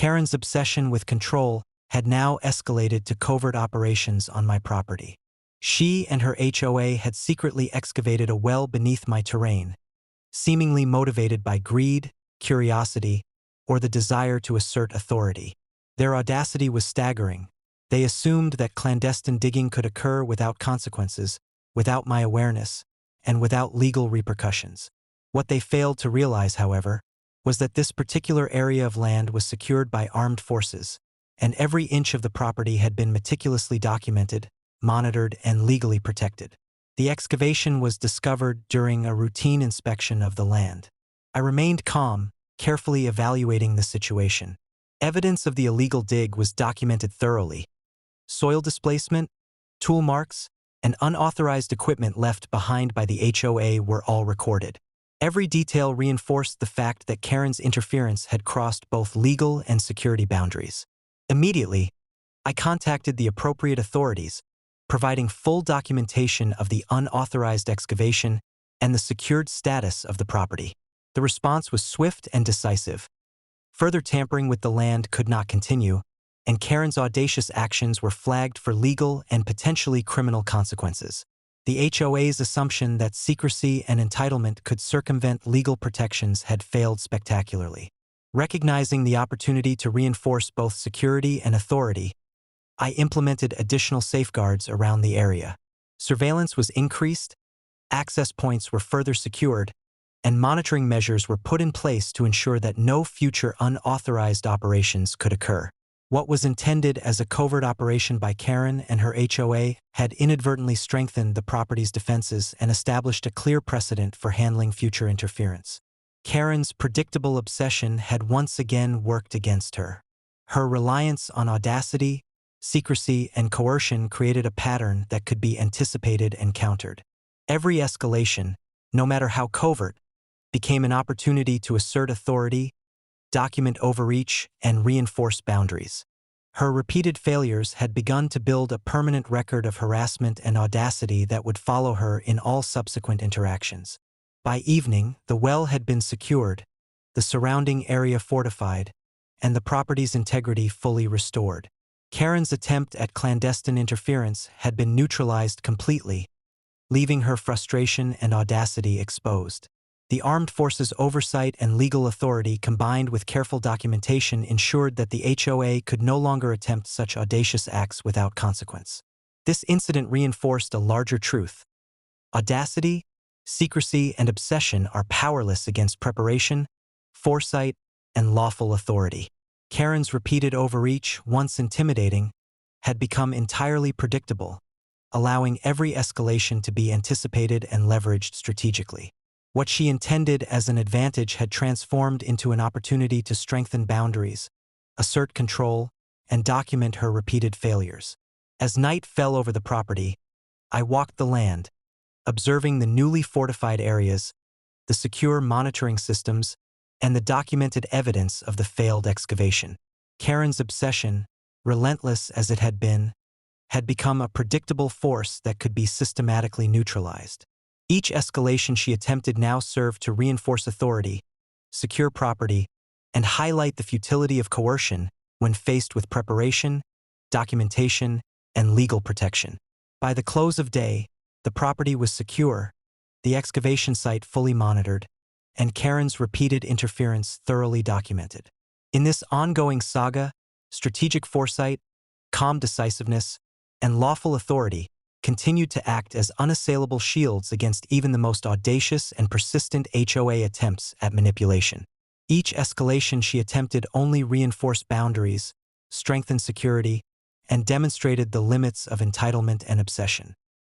Karen's obsession with control had now escalated to covert operations on my property. She and her HOA had secretly excavated a well beneath my terrain, seemingly motivated by greed, curiosity, or the desire to assert authority. Their audacity was staggering. They assumed that clandestine digging could occur without consequences, without my awareness, and without legal repercussions. What they failed to realize, however, was that this particular area of land was secured by armed forces, and every inch of the property had been meticulously documented, monitored, and legally protected. The excavation was discovered during a routine inspection of the land. I remained calm, carefully evaluating the situation. Evidence of the illegal dig was documented thoroughly. Soil displacement, tool marks, and unauthorized equipment left behind by the HOA were all recorded. Every detail reinforced the fact that Karen's interference had crossed both legal and security boundaries. Immediately, I contacted the appropriate authorities, providing full documentation of the unauthorized excavation and the secured status of the property. The response was swift and decisive. Further tampering with the land could not continue, and Karen's audacious actions were flagged for legal and potentially criminal consequences. The HOA's assumption that secrecy and entitlement could circumvent legal protections had failed spectacularly. Recognizing the opportunity to reinforce both security and authority, I implemented additional safeguards around the area. Surveillance was increased, access points were further secured, and monitoring measures were put in place to ensure that no future unauthorized operations could occur. What was intended as a covert operation by Karen and her HOA had inadvertently strengthened the property's defenses and established a clear precedent for handling future interference. Karen's predictable obsession had once again worked against her. Her reliance on audacity, secrecy, and coercion created a pattern that could be anticipated and countered. Every escalation, no matter how covert, became an opportunity to assert authority, document overreach, and reinforce boundaries. Her repeated failures had begun to build a permanent record of harassment and audacity that would follow her in all subsequent interactions. By evening, the well had been secured, the surrounding area fortified, and the property's integrity fully restored. Karen's attempt at clandestine interference had been neutralized completely, leaving her frustration and audacity exposed. The armed forces' oversight and legal authority combined with careful documentation ensured that the HOA could no longer attempt such audacious acts without consequence. This incident reinforced a larger truth. Audacity, secrecy, and obsession are powerless against preparation, foresight, and lawful authority. Karen's repeated overreach, once intimidating, had become entirely predictable, allowing every escalation to be anticipated and leveraged strategically. What she intended as an advantage had transformed into an opportunity to strengthen boundaries, assert control, and document her repeated failures. As night fell over the property, I walked the land, observing the newly fortified areas, the secure monitoring systems, and the documented evidence of the failed excavation. Karen's obsession, relentless as it had become a predictable force that could be systematically neutralized. Each escalation she attempted now served to reinforce authority, secure property, and highlight the futility of coercion when faced with preparation, documentation, and legal protection. By the close of day, the property was secure, the excavation site fully monitored, and Karen's repeated interference thoroughly documented. In this ongoing saga, strategic foresight, calm decisiveness, and lawful authority continued to act as unassailable shields against even the most audacious and persistent HOA attempts at manipulation. Each escalation she attempted only reinforced boundaries, strengthened security, and demonstrated the limits of entitlement and obsession.